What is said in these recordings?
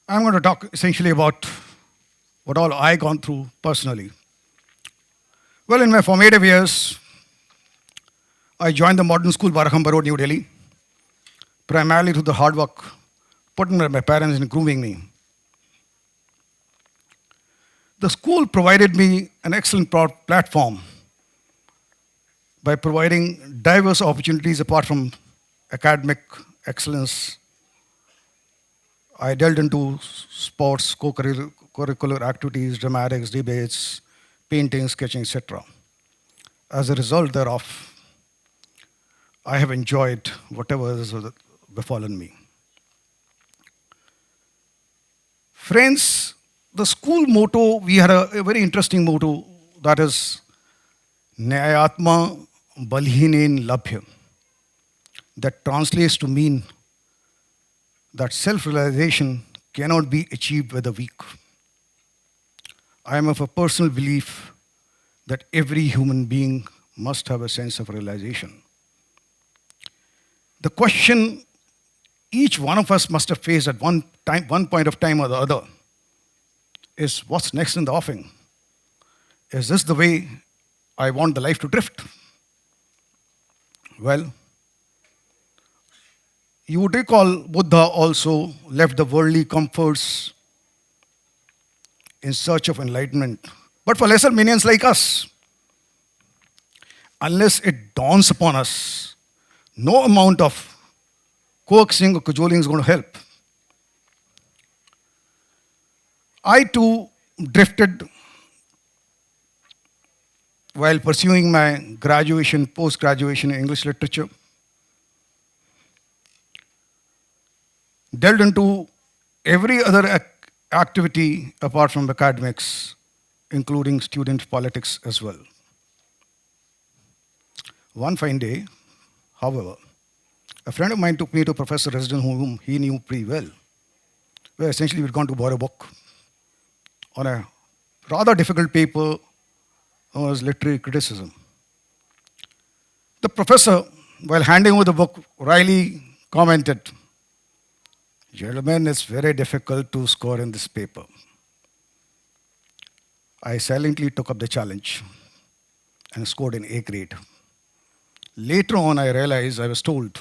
I'm going to talk essentially about what all I gone through personally. Well, in my formative years, I joined the modern school Barakhamba Road, New Delhi, primarily through the hard work put in by my parents in grooming me. The school provided me an excellent platform by providing diverse opportunities apart from academic excellence. I delved into sports, co-curricular activities, dramatics, debates, painting, sketching, etc. As a result thereof, I have enjoyed whatever has befallen me. Friends, the school motto, we had a very interesting motto that is Nyayatma Balhinen Labhya. That translates to mean that self realization cannot be achieved by the weak. I am of a personal belief that every human being must have a sense of realization. The question each one of us must have faced at one point of time or the other is what's next in the offing? Is this the way I want the life to drift? Well, you would recall Buddha also left the worldly comforts in search of enlightenment. But for lesser minions like us, unless it dawns upon us, no amount of coaxing or cajoling is going to help. I too drifted while pursuing my graduation, post graduation in English literature. Delved into every other activity apart from academics, including student politics as well. One fine day, however, a friend of mine took me to a professor resident whom he knew pretty well, where essentially we'd gone to borrow a book on a rather difficult paper known as literary criticism. The professor, while handing over the book, wryly commented, "Gentlemen, it's very difficult to score in this paper." I silently took up the challenge and scored an A grade. Later on, I realized I was told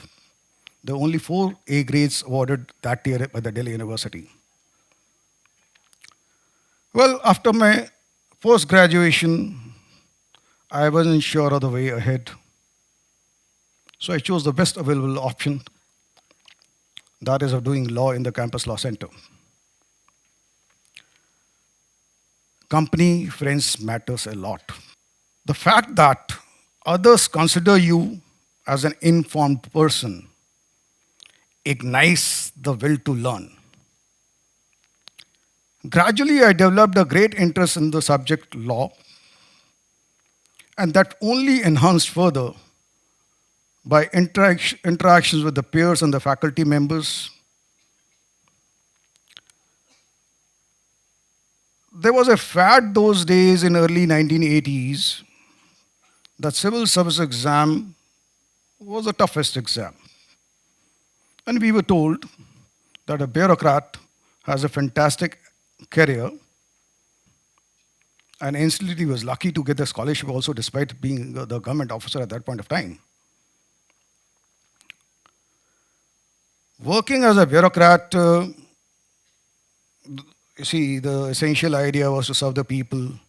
there were only 4 A grades awarded that year by the Delhi University. Well, after my post graduation, I wasn't sure of the way ahead. So I chose the best available option, that is, of doing law in the campus law center. Company, friends matters a lot. The fact that others consider you as an informed person ignites the will to learn. Gradually, I developed a great interest in the subject law, and that only enhanced further by interactions with the peers and the faculty members. There was a fad those days in early 1980s that civil service exam was the toughest exam. And we were told that a bureaucrat has a fantastic career, and instantly was lucky to get the scholarship also despite being the government officer at that point of time. Working as a bureaucrat, you see, the essential idea was to serve the people.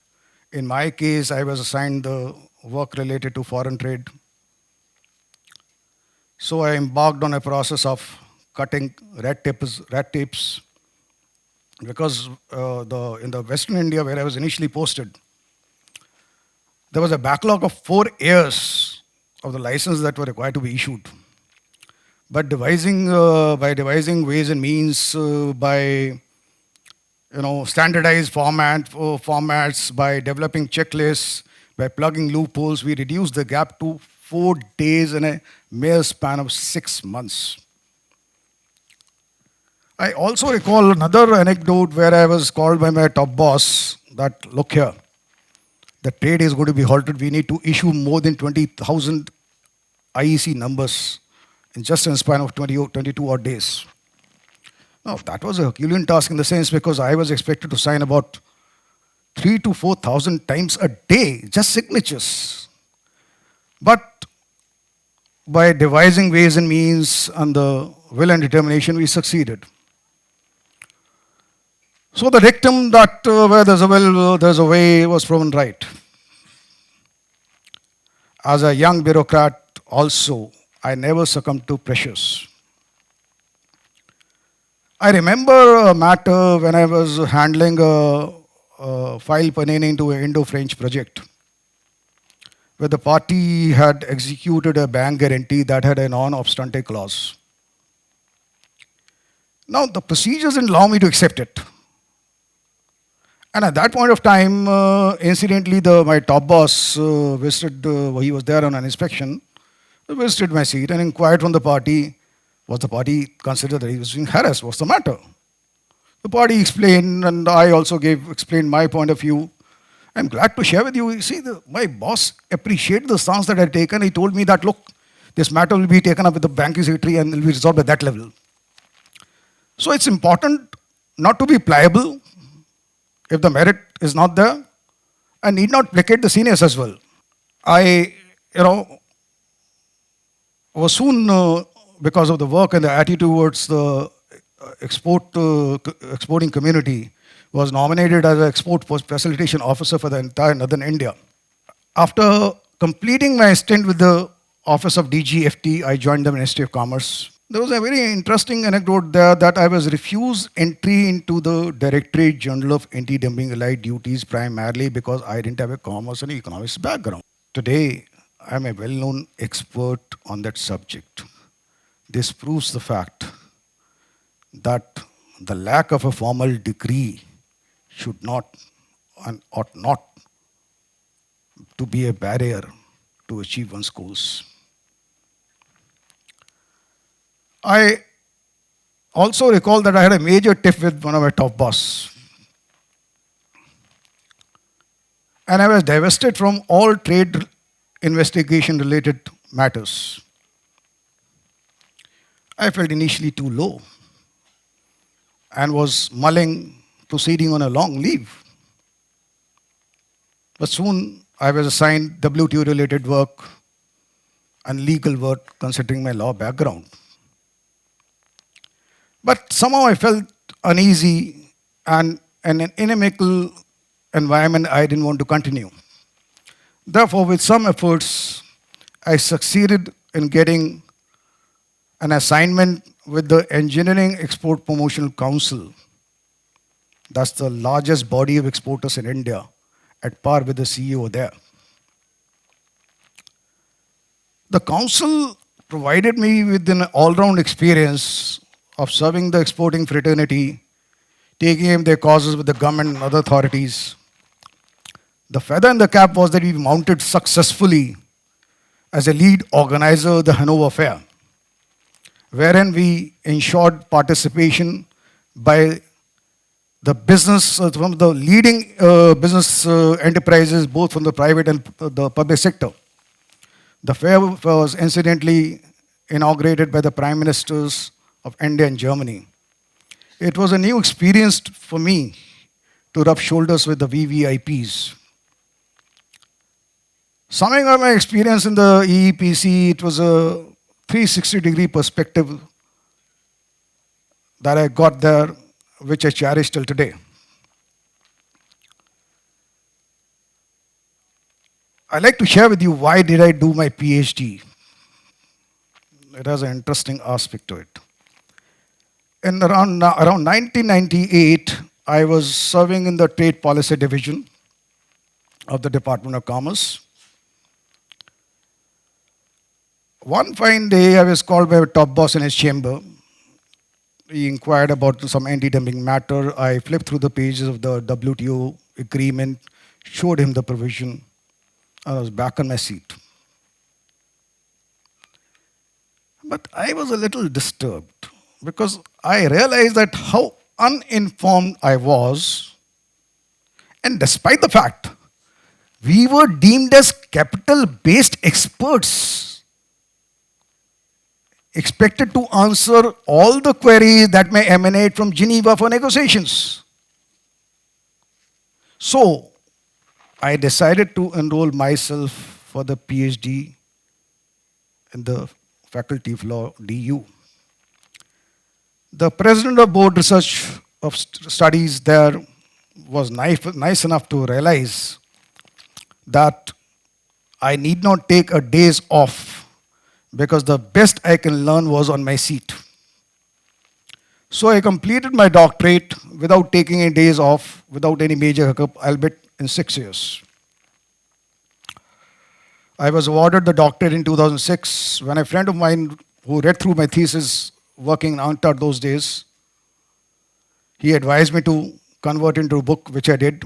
In my case, I was assigned the work related to foreign trade. So I embarked on a process of cutting red tapes because in the Western India, where I was initially posted, there was a backlog of 4 years of the license that were required to be issued. But by devising ways and means, by standardized formats, by developing checklists, by plugging loopholes, we reduced the gap to 4 days in a mere span of 6 months. I also recall another anecdote where I was called by my top boss that, look here, the trade is going to be halted. We need to issue more than 20,000 IEC numbers in just a span of 22 odd days. Now, that was a Herculean task in the sense because I was expected to sign about 3 to 4,000 times a day, just signatures. But by devising ways and means and the will and determination, we succeeded. So the dictum that where there's a will, there's a way was proven right. As a young bureaucrat, also, I never succumbed to pressures. I remember a matter when I was handling a file pertaining to an Indo-French project, where the party had executed a bank guarantee that had a non-obstante clause. Now, the procedures didn't allow me to accept it. And at that point of time, incidentally, my top boss visited, he was there on an inspection, visited my seat and inquired from the party, was the party considered that he was being harassed? What's the matter? The party explained, and I also explained my point of view. I'm glad to share with you. You see, my boss appreciated the stance that I had taken. He told me that, look, this matter will be taken up with the banking secretary and will be resolved at that level. So it's important not to be pliable if the merit is not there, and need not placate the seniors as well. I, was soon, because of the work and the attitude towards the exporting community, was nominated as an export facilitation officer for the entire northern India. After completing my stint with the office of DGFT, I joined the Ministry of Commerce. There was a very interesting anecdote there that I was refused entry into the Directorate General of Anti-Dumping Allied Duties primarily because I didn't have a commerce and economics background. Today, I'm a well-known expert on that subject. This proves the fact that the lack of a formal degree should not and ought not to be a barrier to achieve one's goals. I also recall that I had a major tiff with one of my top boss. And I was divested from all trade investigation related matters. I felt initially too low and was mulling proceeding on a long leave. But soon I was assigned WTO related work and legal work considering my law background. But somehow I felt uneasy and in an inimical environment I didn't want to continue. Therefore, with some efforts, I succeeded in getting an assignment with the Engineering Export Promotional Council. That's the largest body of exporters in India, at par with the CEO there. The council provided me with an all-round experience of serving the exporting fraternity, taking in their causes with the government and other authorities. The feather in the cap was that we mounted successfully as a lead organizer of the Hanover Fair, wherein we ensured participation by the business, from the leading business enterprises, both from the private and the public sector. The fair was incidentally inaugurated by the Prime Ministers of India and Germany. It was a new experience for me to rub shoulders with the VVIPs. Summing up my experience in the EEPC, it was a 360-degree perspective that I got there, which I cherish till today. I'd like to share with you why did I do my PhD. It has an interesting aspect to it. In around 1998, I was serving in the Trade Policy Division of the Department of Commerce. One fine day, I was called by a top boss in his chamber. He inquired about some anti-dumping matter. I flipped through the pages of the WTO agreement, showed him the provision. I was back on my seat. But I was a little disturbed because I realized that how uninformed I was, and despite the fact we were deemed as capital-based experts expected to answer all the queries that may emanate from Geneva for negotiations. So, I decided to enroll myself for the PhD in the Faculty of Law, DU. The president of board research of studies there was nice enough to realize that I need not take a days off because the best I can learn was on my seat. So I completed my doctorate without taking any days off, without any major hiccup, albeit in 6 years. I was awarded the doctorate in 2006 when a friend of mine who read through my thesis working in UNCTAD those days, he advised me to convert into a book, which I did.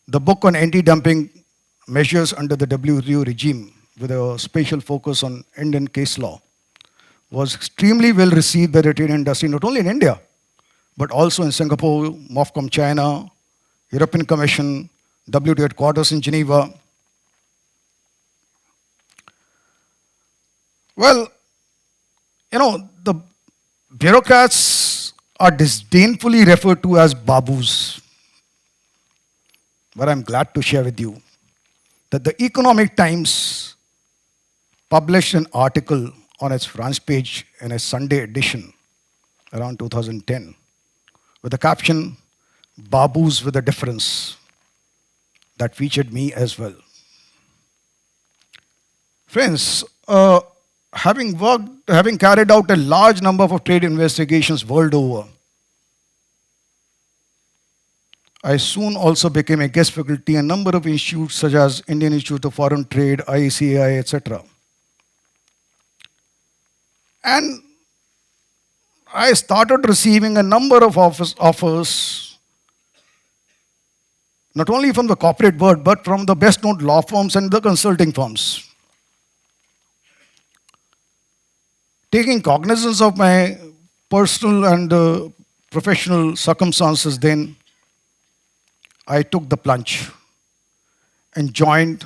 The book on anti-dumping measures under the WTO regime with a special focus on Indian case law was extremely well received by the trade industry, not only in India, but also in Singapore, MOFCOM China, European Commission, WTO headquarters in Geneva. Well, the bureaucrats are disdainfully referred to as babus. But I'm glad to share with you that the Economic Times published an article on its front page in a Sunday edition around 2010 with the caption, "Babus with a Difference," that featured me as well. Friends, having carried out a large number of trade investigations world over, I soon also became a guest faculty in a number of institutes such as Indian Institute of Foreign Trade, IECAI, etc. And I started receiving a number of offers, not only from the corporate world, but from the best-known law firms and the consulting firms. Taking cognizance of my personal and professional circumstances then, I took the plunge and joined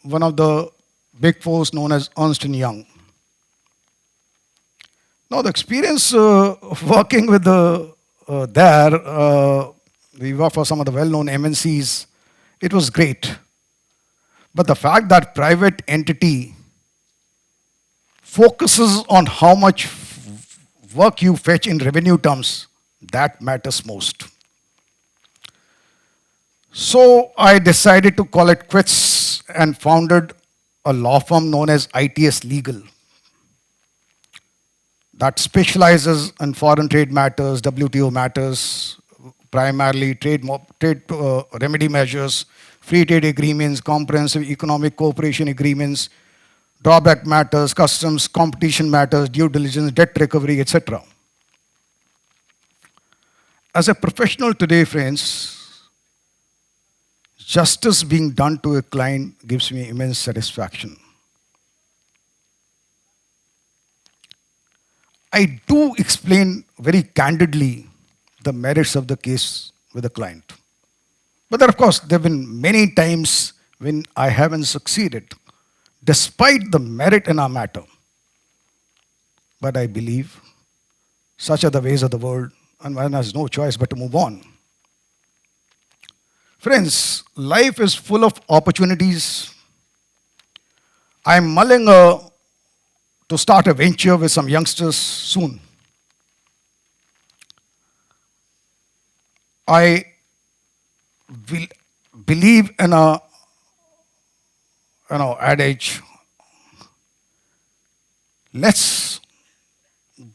one of the big fours known as Ernst & Young. Now, the experience of working with we worked for some of the well-known MNCs, it was great. But the fact that private entity focuses on how much work you fetch in revenue terms, that matters most. So I decided to call it quits and founded a law firm known as ITS Legal that specializes in foreign trade matters, WTO matters, primarily trade remedy measures, free trade agreements, comprehensive economic cooperation agreements, drawback matters, customs, competition matters, due diligence, debt recovery, etc. As a professional today, friends, justice being done to a client gives me immense satisfaction. I do explain very candidly the merits of the case with the client. But of course, there have been many times when I haven't succeeded, despite the merit in our matter. But I believe such are the ways of the world, and one has no choice but to move on. Friends, life is full of opportunities. I'm mulling to start a venture with some youngsters soon. I will believe in a adage. Let's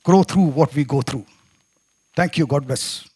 grow through what we go through. Thank you. God bless.